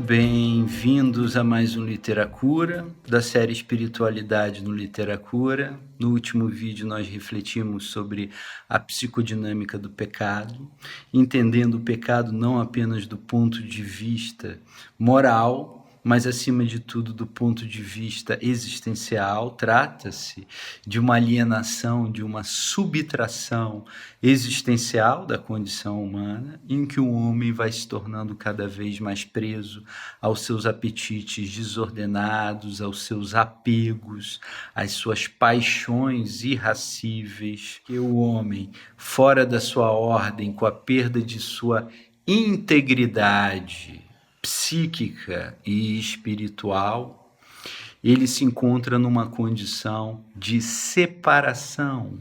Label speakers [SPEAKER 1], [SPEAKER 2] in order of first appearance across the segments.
[SPEAKER 1] bem-vindos a mais um Literacura, da série Espiritualidade no Literacura. No último vídeo nós refletimos sobre a psicodinâmica do pecado, entendendo o pecado não apenas do ponto de vista moral, mas acima de tudo do ponto de vista existencial. Trata-se de uma alienação, de uma subtração existencial da condição humana, em que o homem vai se tornando cada vez mais preso aos seus apetites desordenados, aos seus apegos, às suas paixões irracíveis, que o homem, fora da sua ordem, com a perda de sua integridade psíquica e espiritual, ele se encontra numa condição de separação,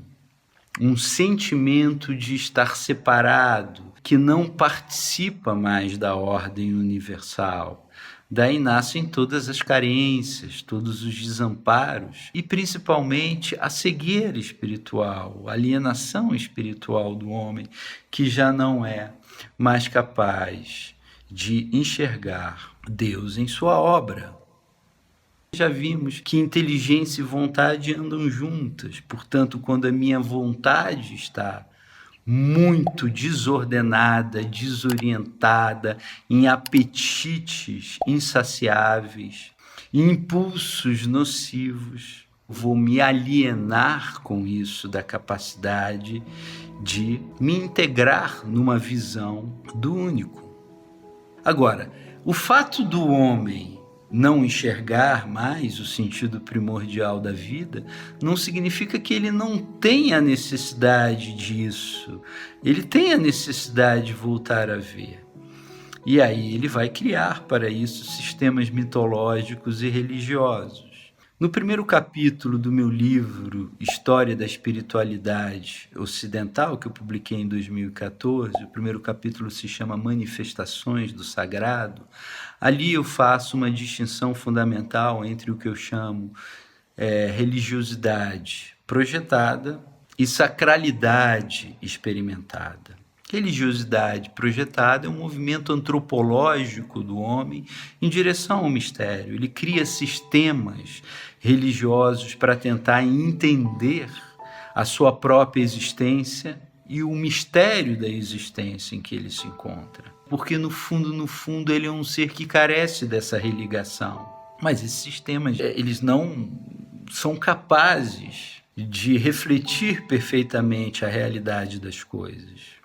[SPEAKER 1] um sentimento de estar separado, que não participa mais da ordem universal. Daí nascem todas as carências, todos os desamparos e principalmente a cegueira espiritual, a alienação espiritual do homem, que já não é mais capaz de enxergar Deus em sua obra. Já vimos que inteligência e vontade andam juntas, portanto, quando a minha vontade está muito desordenada, desorientada, em apetites insaciáveis, impulsos nocivos, vou me alienar com isso da capacidade de me integrar numa visão do único. Agora, o fato do homem não enxergar mais o sentido primordial da vida não significa que ele não tenha necessidade disso. Ele tem a necessidade de voltar a ver. E aí ele vai criar para isso sistemas mitológicos e religiosos. No primeiro capítulo do meu livro História da Espiritualidade Ocidental, que eu publiquei em 2014, o primeiro capítulo se chama Manifestações do Sagrado. Ali eu faço uma distinção fundamental entre o que eu chamo religiosidade projetada e sacralidade experimentada. Religiosidade projetada é um movimento antropológico do homem em direção ao mistério. Ele cria sistemas religiosos para tentar entender a sua própria existência e o mistério da existência em que ele se encontra. Porque no fundo, ele é um ser que carece dessa religação. Mas esses sistemas, eles não são capazes de refletir perfeitamente a realidade das coisas.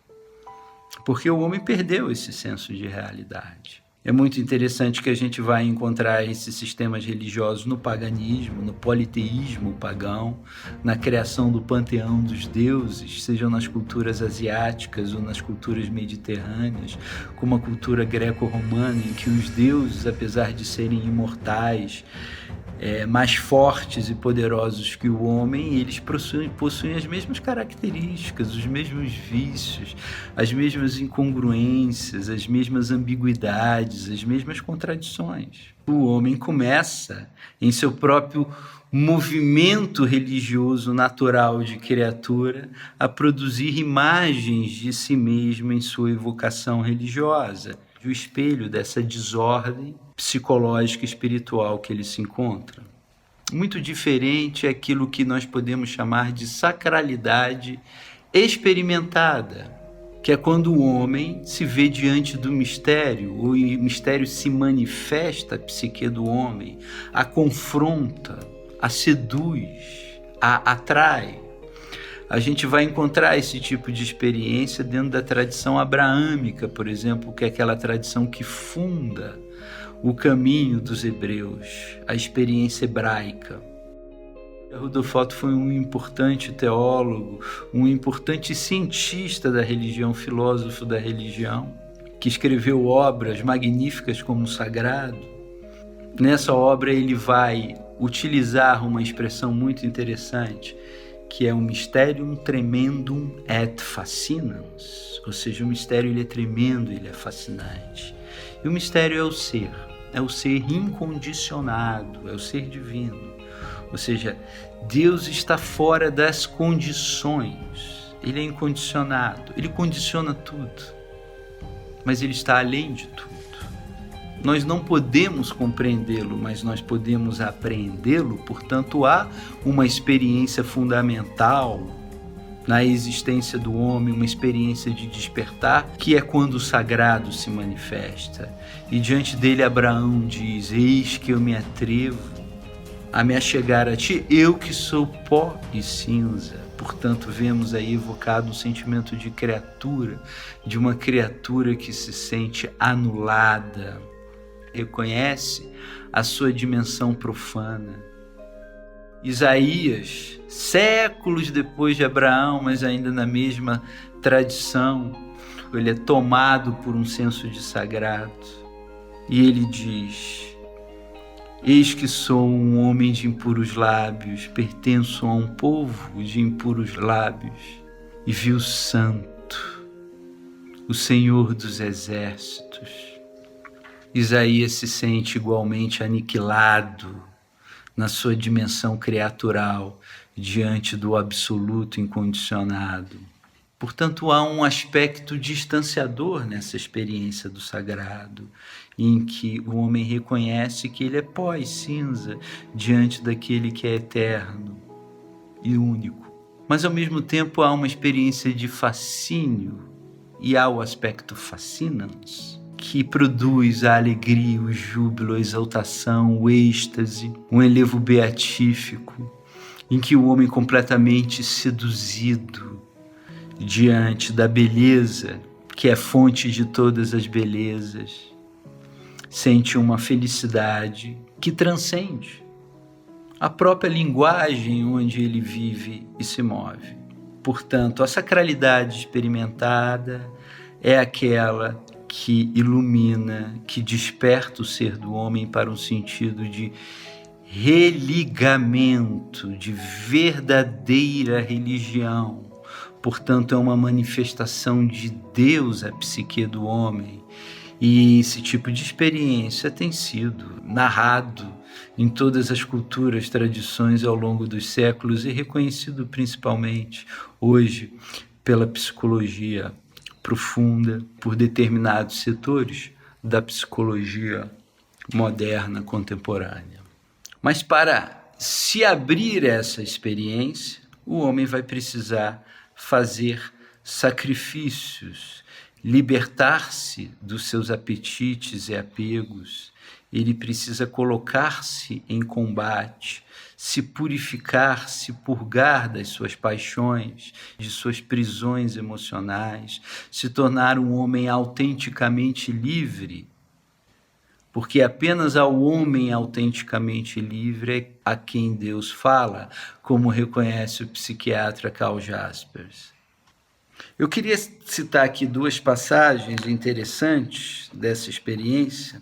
[SPEAKER 1] Porque o homem perdeu esse senso de realidade. É muito interessante que a gente vai encontrar esses sistemas religiosos no paganismo, no politeísmo pagão, na criação do panteão dos deuses, sejam nas culturas asiáticas ou nas culturas mediterrâneas, como a cultura greco-romana, em que os deuses, apesar de serem imortais, mais fortes e poderosos que o homem, eles possuem as mesmas características, os mesmos vícios, as mesmas incongruências, as mesmas ambiguidades, as mesmas contradições. O homem começa, em seu próprio movimento religioso natural de criatura, a produzir imagens de si mesmo em sua evocação religiosa, o espelho dessa desordem psicológica e espiritual que ele se encontra. Muito diferente é aquilo que nós podemos chamar de sacralidade experimentada, que é quando o homem se vê diante do mistério, o mistério se manifesta a psique do homem, a confronta, a seduz, a atrai. A gente vai encontrar esse tipo de experiência dentro da tradição abraâmica, por exemplo, que é aquela tradição que funda o caminho dos hebreus, a experiência hebraica. Rudolf Otto foi um importante teólogo, um importante cientista da religião, filósofo da religião, que escreveu obras magníficas como o Sagrado. Nessa obra ele vai utilizar uma expressão muito interessante, que é o mysterium tremendum et fascinans, ou seja, o mistério ele é tremendo, ele é fascinante. E o mistério é o ser incondicionado, é o ser divino. Ou seja, Deus está fora das condições, ele é incondicionado, ele condiciona tudo, mas ele está além de tudo. Nós não podemos compreendê-lo, mas nós podemos apreendê-lo. Portanto, há uma experiência fundamental na existência do homem, uma experiência de despertar, que é quando o sagrado se manifesta. E diante dele Abraão diz: eis que eu me atrevo a me achegar a ti, eu que sou pó e cinza. Portanto, vemos aí evocado um sentimento de criatura, de uma criatura que se sente anulada, reconhece a sua dimensão profana. Isaías, séculos depois de Abraão, mas ainda na mesma tradição, ele é tomado por um senso de sagrado. E ele diz: eis que sou um homem de impuros lábios, pertenço a um povo de impuros lábios, e vi o Santo, o Senhor dos Exércitos. Isaías se sente igualmente aniquilado na sua dimensão criatural diante do absoluto incondicionado. Portanto, há um aspecto distanciador nessa experiência do sagrado, em que o homem reconhece que ele é pó e cinza diante daquele que é eterno e único. Mas, ao mesmo tempo, há uma experiência de fascínio, e há o aspecto fascinans, que produz a alegria, o júbilo, a exaltação, o êxtase, um elevo beatífico, em que o homem completamente seduzido diante da beleza, que é fonte de todas as belezas, sente uma felicidade que transcende a própria linguagem onde ele vive e se move. Portanto, a sacralidade experimentada é aquela que ilumina, que desperta o ser do homem para um sentido de religamento, de verdadeira religião. Portanto, é uma manifestação de Deus a psique do homem. E esse tipo de experiência tem sido narrado em todas as culturas, tradições ao longo dos séculos e reconhecido principalmente hoje pela psicologia profunda, por determinados setores da psicologia moderna, contemporânea. Mas para se abrir essa experiência, o homem vai precisar fazer sacrifícios, libertar-se dos seus apetites e apegos. Ele precisa colocar-se em combate, se purificar, se purgar das suas paixões, de suas prisões emocionais, se tornar um homem autenticamente livre, porque apenas ao homem autenticamente livre é a quem Deus fala, como reconhece o psiquiatra Karl Jaspers. Eu queria citar aqui duas passagens interessantes dessa experiência.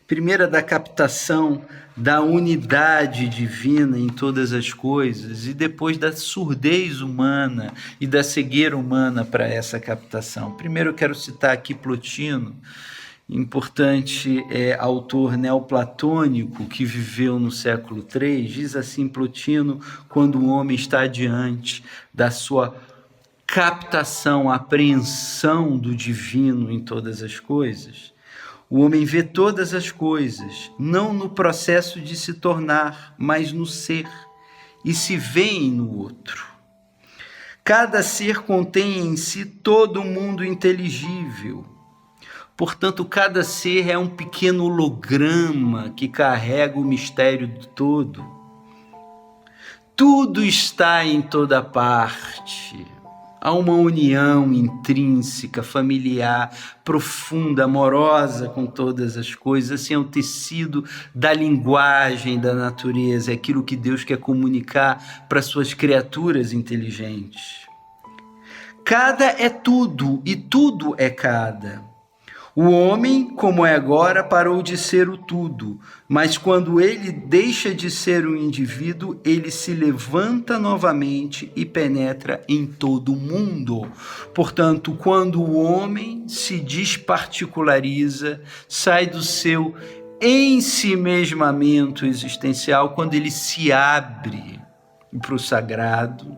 [SPEAKER 1] Primeira, da captação da unidade divina em todas as coisas, e depois da surdez humana e da cegueira humana para essa captação. Primeiro, eu quero citar aqui Plotino, importante autor neoplatônico que viveu no século III. Diz assim Plotino, quando o homem está diante da sua captação, apreensão do divino em todas as coisas, o homem vê todas as coisas, não no processo de se tornar, mas no ser, e se vêem no outro. Cada ser contém em si todo o mundo inteligível. Portanto, cada ser é um pequeno holograma que carrega o mistério do todo. Tudo está em toda parte. Há uma união intrínseca, familiar, profunda, amorosa com todas as coisas. Assim é o tecido da linguagem da natureza, é aquilo que Deus quer comunicar para suas criaturas inteligentes. Cada é tudo e tudo é cada. O homem, como é agora, parou de ser o tudo, mas quando ele deixa de ser um indivíduo, ele se levanta novamente e penetra em todo o mundo. Portanto, quando o homem se desparticulariza, sai do seu ensimesmamento existencial, quando ele se abre para o sagrado,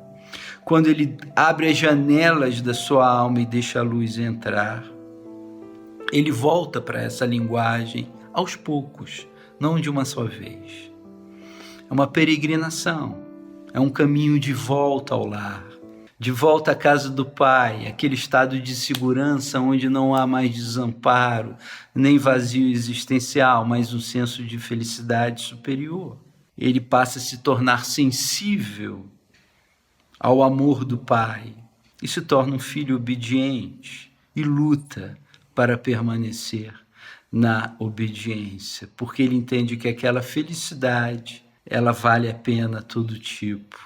[SPEAKER 1] quando ele abre as janelas da sua alma e deixa a luz entrar, ele volta para essa linguagem aos poucos, não de uma só vez. É uma peregrinação, é um caminho de volta ao lar, de volta à casa do Pai, aquele estado de segurança onde não há mais desamparo, nem vazio existencial, mas um senso de felicidade superior. Ele passa a se tornar sensível ao amor do Pai e se torna um filho obediente e luta para permanecer na obediência, porque ele entende que aquela felicidade, ela vale a pena todo tipo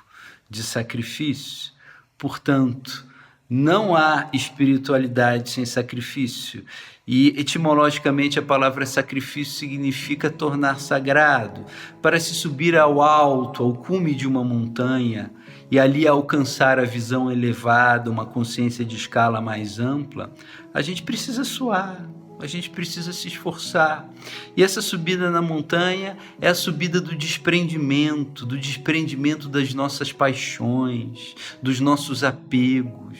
[SPEAKER 1] de sacrifício. Portanto, não há espiritualidade sem sacrifício. E etimologicamente a palavra sacrifício significa tornar sagrado. Para se subir ao alto, ao cume de uma montanha, e ali alcançar a visão elevada, uma consciência de escala mais ampla, a gente precisa suar. A gente precisa se esforçar. E essa subida na montanha é a subida do desprendimento das nossas paixões, dos nossos apegos.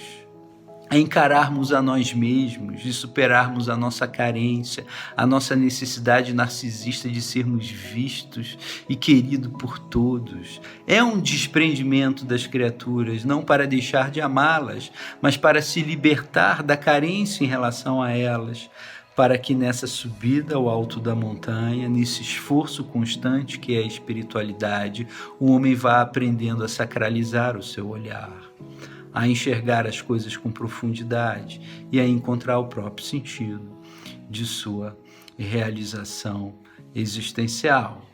[SPEAKER 1] É encararmos a nós mesmos e superarmos a nossa carência, a nossa necessidade narcisista de sermos vistos e queridos por todos. É um desprendimento das criaturas, não para deixar de amá-las, mas para se libertar da carência em relação a elas, para que nessa subida ao alto da montanha, nesse esforço constante que é a espiritualidade, o homem vá aprendendo a sacralizar o seu olhar, a enxergar as coisas com profundidade e a encontrar o próprio sentido de sua realização existencial.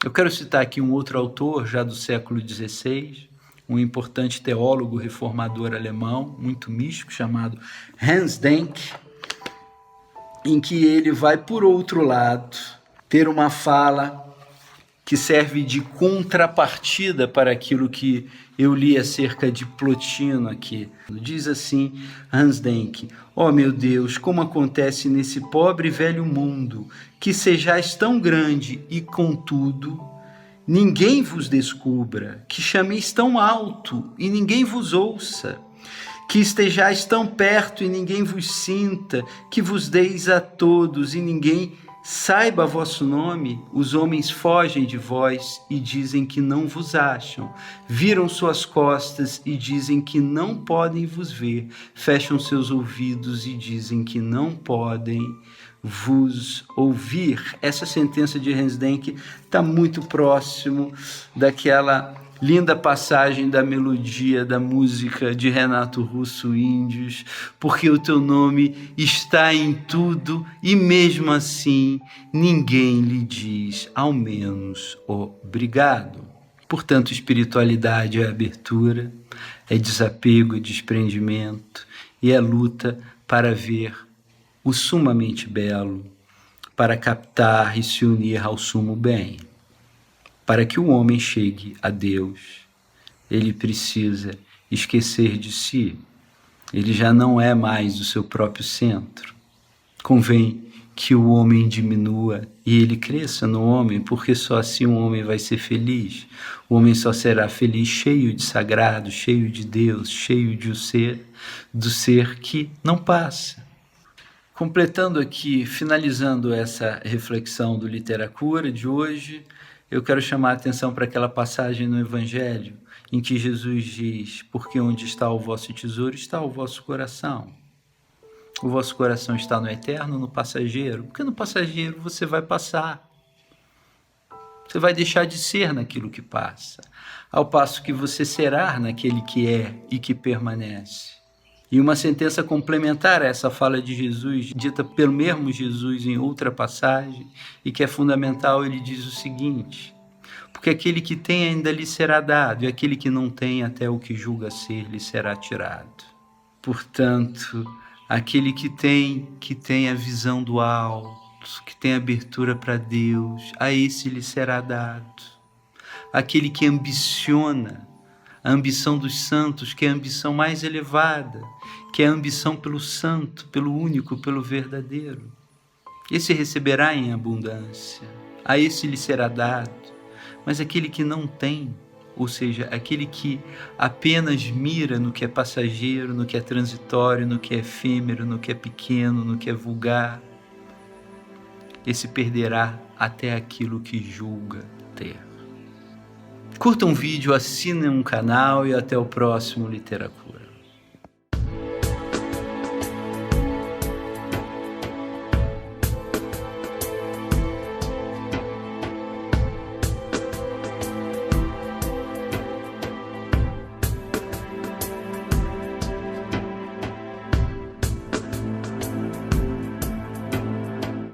[SPEAKER 1] Eu quero citar aqui um outro autor, já do século XVI, um importante teólogo reformador alemão, muito místico, chamado Hans Denk, em que ele vai, por outro lado, ter uma fala que serve de contrapartida para aquilo que eu li acerca de Plotino aqui. Diz assim Hans Denk: ó meu Deus, como acontece nesse pobre e velho mundo, que sejais tão grande e, contudo, ninguém vos descubra, que chameis tão alto e ninguém vos ouça, que estejais tão perto e ninguém vos sinta, que vos deis a todos e ninguém saiba vosso nome. Os homens fogem de vós e dizem que não vos acham, viram suas costas e dizem que não podem vos ver, fecham seus ouvidos e dizem que não podem vos ouvir. Essa sentença de Hans Denk está muito próximo daquela linda passagem da melodia da música de Renato Russo, Índios, porque o teu nome está em tudo e mesmo assim ninguém lhe diz ao menos obrigado. Portanto, espiritualidade é abertura, é desapego, é desprendimento e é luta para ver o sumamente belo, para captar e se unir ao sumo bem. Para que o homem chegue a Deus, ele precisa esquecer de si. Ele já não é mais o seu próprio centro. Convém que o homem diminua e ele cresça no homem, porque só assim o homem vai ser feliz. O homem só será feliz cheio de sagrado, cheio de Deus, cheio de do ser que não passa. Completando aqui, finalizando essa reflexão do Literacura de hoje, eu quero chamar a atenção para aquela passagem no Evangelho em que Jesus diz: porque onde está o vosso tesouro, está o vosso coração. O vosso coração está no eterno, no passageiro, porque no passageiro você vai passar. Você vai deixar de ser naquilo que passa, ao passo que você será naquele que é e que permanece. E uma sentença complementar a essa fala de Jesus, dita pelo mesmo Jesus em outra passagem, e que é fundamental, ele diz o seguinte: porque aquele que tem ainda lhe será dado, e aquele que não tem, até o que julga ser, lhe será tirado. Portanto, aquele que tem a visão do alto, que tem abertura para Deus, a esse lhe será dado. Aquele que ambiciona, a ambição dos santos, que é a ambição mais elevada, que é a ambição pelo santo, pelo único, pelo verdadeiro. Esse receberá em abundância, a esse lhe será dado. Mas aquele que não tem, ou seja, aquele que apenas mira no que é passageiro, no que é transitório, no que é efêmero, no que é pequeno, no que é vulgar, e se perderá até aquilo que julga ter. Curta um vídeo, assine um canal e até o próximo Literacura.